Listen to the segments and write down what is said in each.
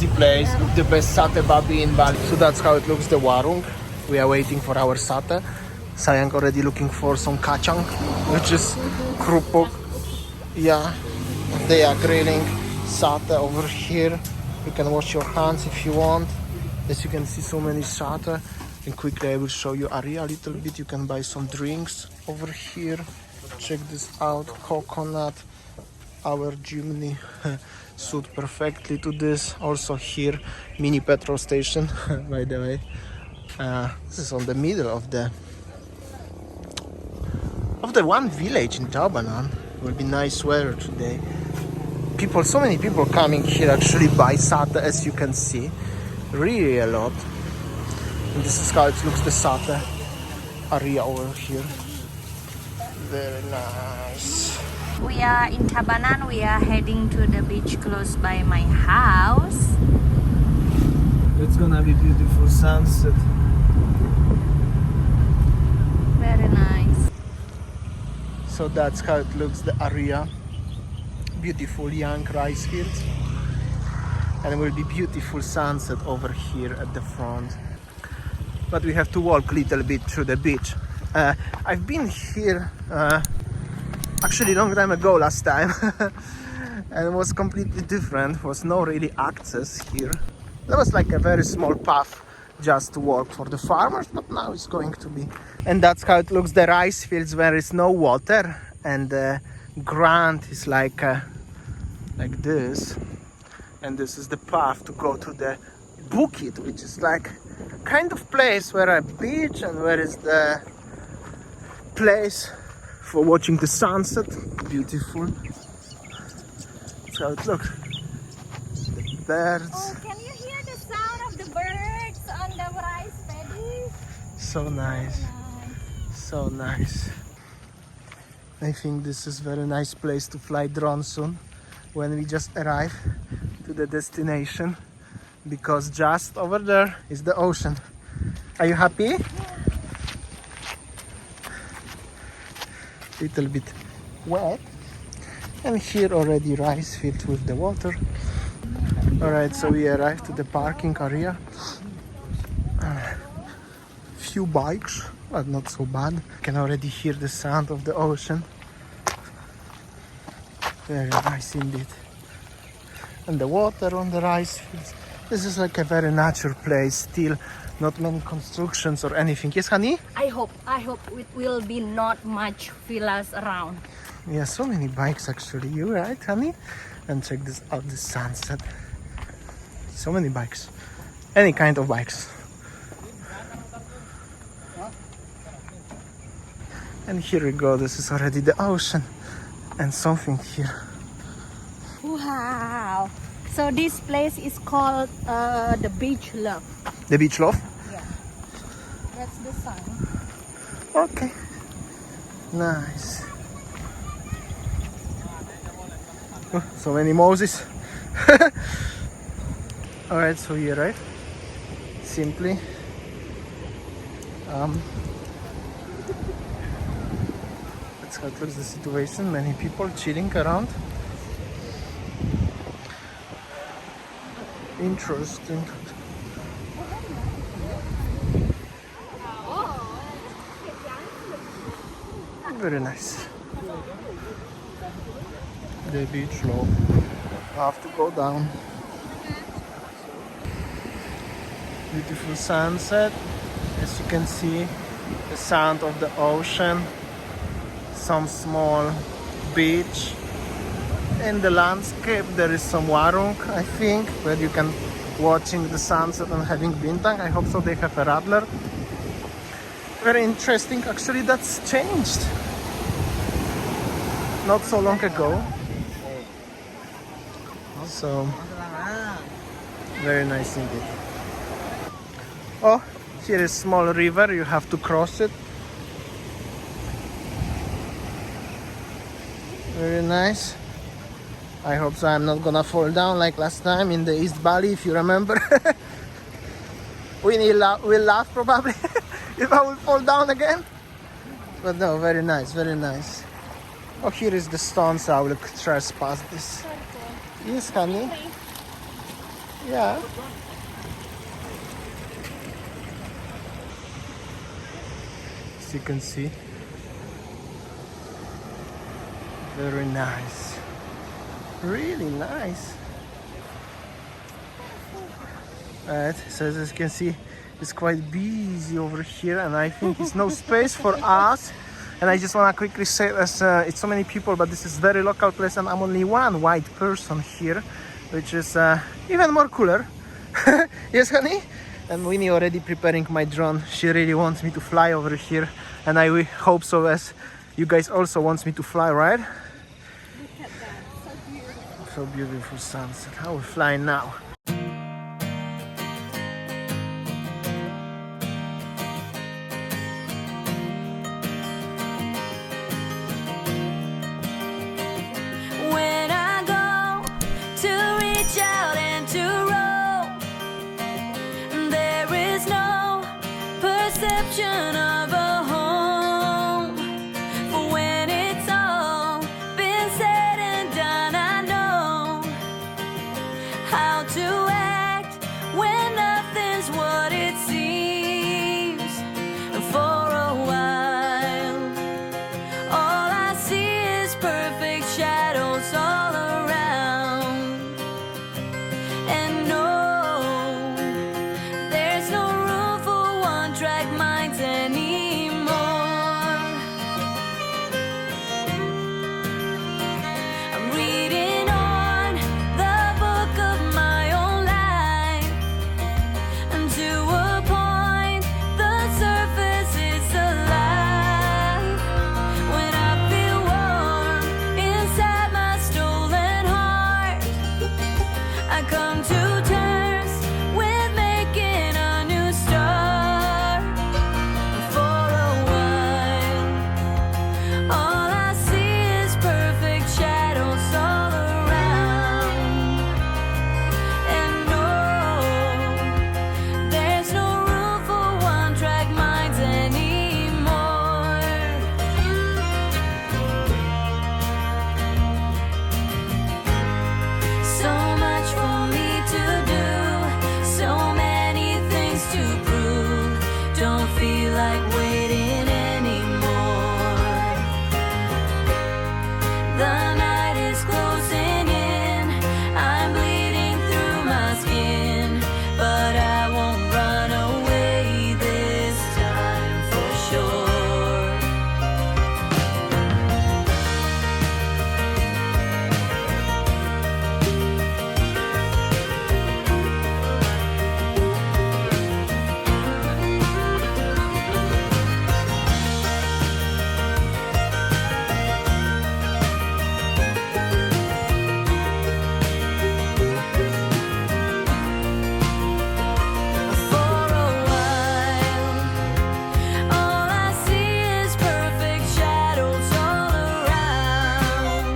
easy place, the best satay babi in Bali. So that's how it looks, the warung. We are waiting for our satay. Sayang already looking for some kacang, which is krupuk. Yeah, they are grilling satay over here. You can wash your hands if you want. As you can see, so many satay. And quickly I will show you area a little bit. You can buy some drinks over here. Check this out, coconut. Our chimney suit perfectly to this. Also here, mini petrol station, by the way. This is on the middle of the one village in Tabanan. Will be nice weather today. People, so many people coming here actually buy satay, as you can see, really a lot. And this is how it looks, the satay area over here. Very nice. We are in Tabanan. We are heading to the beach close by my house. It's gonna be beautiful sunset. Very nice. So that's how it looks, the area. Beautiful young rice fields. And it will be beautiful sunset over here at the front. But we have to walk a little bit through the beach. I've been here actually a long time ago last time. And it was completely different. There was no really access here. There was like a very small path just to walk for the farmers, but now it's going to be. And that's how it looks, the rice fields where is no water and the ground is like this. And this is the path to go to the Bukit, which is like kind of place where a beach and where is the place for watching the sunset. Beautiful. That's how it looks. The birds. Oh, can you hear the sound of the birds on the rice paddies? So nice. So nice. I think this is very nice place to fly drone soon when we just arrive to the destination, because just over there is the ocean. Are you happy? Little bit wet, and here already rice field with the water. Alright, so we arrived to the parking area. Few bikes, but not so bad. You can already hear the sound of the ocean. Very nice indeed. And the water on the rice fields. This is like a very natural place still. Not many constructions or anything. Yes, honey? I hope it will be not much villas around. Yeah, so many bikes actually. You're right, honey? And check this out, the sunset. So many bikes. Any kind of bikes. And here we go. This is already the ocean. And something here. Wow. So this place is called the Beach Love. The beach love? Yeah. That's the sign. Okay. Nice. Oh, so many Moses. Alright, so here, right? Simply. That's how it looks, the situation. Many people chilling around. Interesting. Very nice. The beach love. I have to go down. Beautiful sunset. As you can see, the sound of the ocean. Some small beach. In the landscape there is some warung, I think, where you can watching the sunset and having bintang. I hope so. They have a radler. Very interesting. Actually, that's changed not so long ago. So very nice indeed. Oh, here is small river. You have to cross it. Very nice. I hope so. I'm not gonna fall down like last time in the East Bali, if you remember. We'll laugh probably if I will fall down again. But no, very nice, very nice. Oh, here is the stone, so I will trespass this. Yes, honey. Yeah. As you can see, very nice, really nice. Right, so as you can see, it's quite busy over here, and I think it's no space for us. And I just want to quickly say, as it's so many people, but this is very local place, and I'm only one white person here, which is even more cooler. Yes, honey? And Winnie already preparing my drone. She really wants me to fly over here, and I hope so, as you guys also want me to fly, right? Look at that, so beautiful. So beautiful sunset. I will fly now. Of a home, for when it's all been said and done, I know how to act when nothing's what it seems. For a while, all I see is perfect shadows all around, and no, there's no room for one-track minds anymore. I'm reading on the book of my own life, and to a point the surface is alive. When I feel warm inside my stolen heart, I come to terms with making a new start. For a while, all I see is perfect shadows all around, and no, there's no room for one-track minds anymore. So much for me to do, so many things to prove. Don't feel like waiting anymore. The night is closing in, I'm bleeding through my skin, but I won't run away this time for sure. For a while, all I see is perfect shadows all around,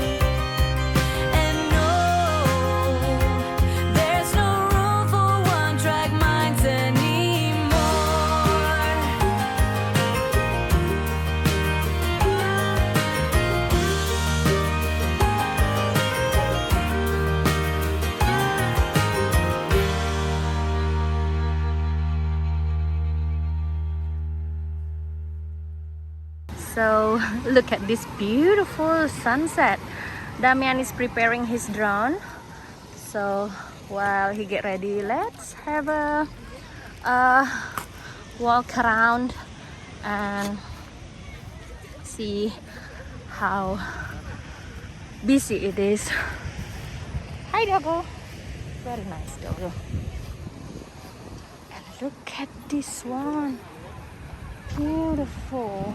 and no, there's no room for one-track minds anymore. So look at this beautiful sunset. Damian is preparing his drone. So while he get ready, let's have a walk around and see how busy it is. Hi Doggo. Very nice Doggo. And look at this one. Beautiful.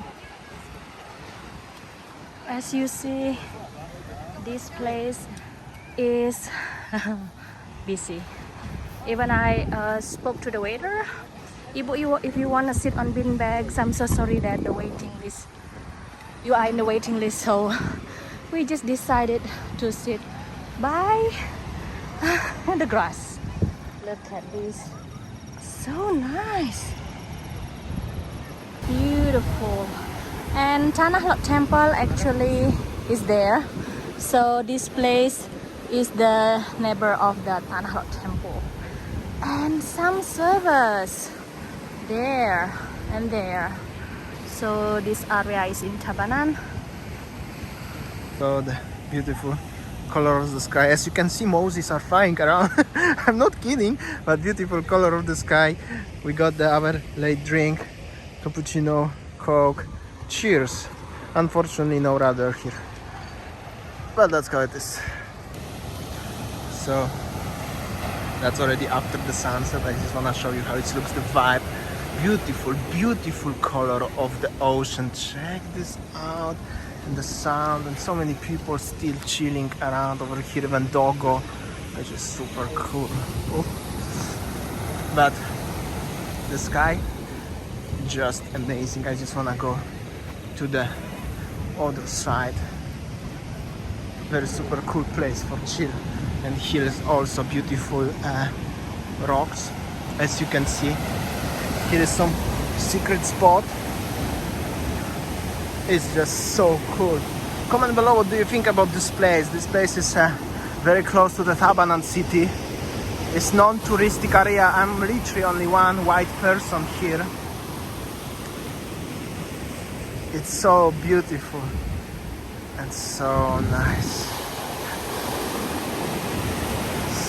As you see, this place is busy. Even I spoke to the waiter. If you want to sit on bean bags, I'm so sorry that the waiting list, you are in the waiting list. So we just decided to sit by the grass. Look at this, so nice, beautiful. And Tanah Lot Temple actually is there. So this place is the neighbor of the Tanah Lot Temple. and some servers there and there. So this area is in Tabanan. So the beautiful color of the sky. As you can see, Moses are flying around. I'm not kidding, but beautiful color of the sky. We got our late drink, cappuccino, Coke. Cheers. Unfortunately, no rudder here, but that's how it is. So that's already after the sunset. I just want to show you how it looks, the vibe. Beautiful, beautiful color of the ocean. Check this out. And the sound, and so many people still chilling around over here, even doggo, which is super cool. Oh. But the sky, just amazing. I just want to go to the other side. Very super cool place for chill. And here is also beautiful rocks, as you can see. Here is some secret spot. It's just so cool. Comment below, what do you think about this place? This place is very close to the Tabanan city. It's non-touristic area. I'm literally only one white person here. It's so beautiful and so nice.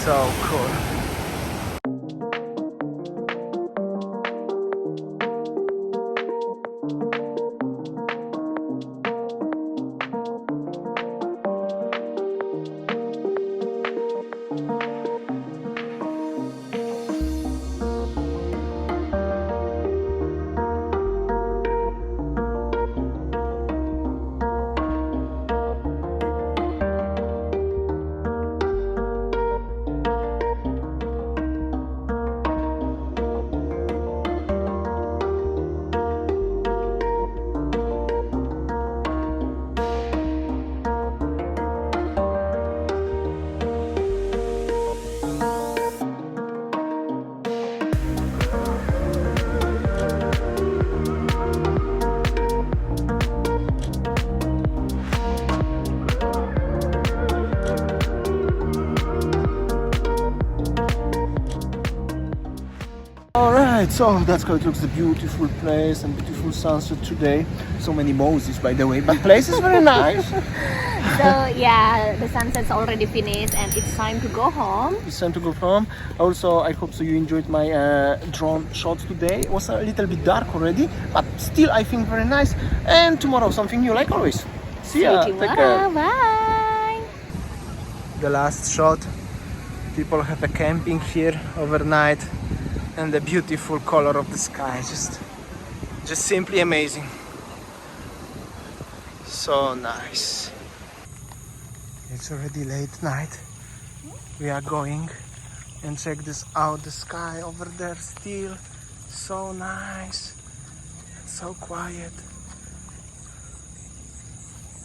So cool. Alright, so that's how it looks, the beautiful place and beautiful sunset today. So many Moses, by the way, but place is very nice. So yeah, the sunset's already finished and it's time to go home. It's time to go home. Also, I hope so you enjoyed my drone shots today. It was a little bit dark already, but still I think very nice. And tomorrow something new like always. See ya, take care. Bye. The last shot. People have a camping here overnight. And the beautiful color of the sky, just simply amazing. So nice. It's already late night. We are going and check this out. The sky over there still so nice and so quiet.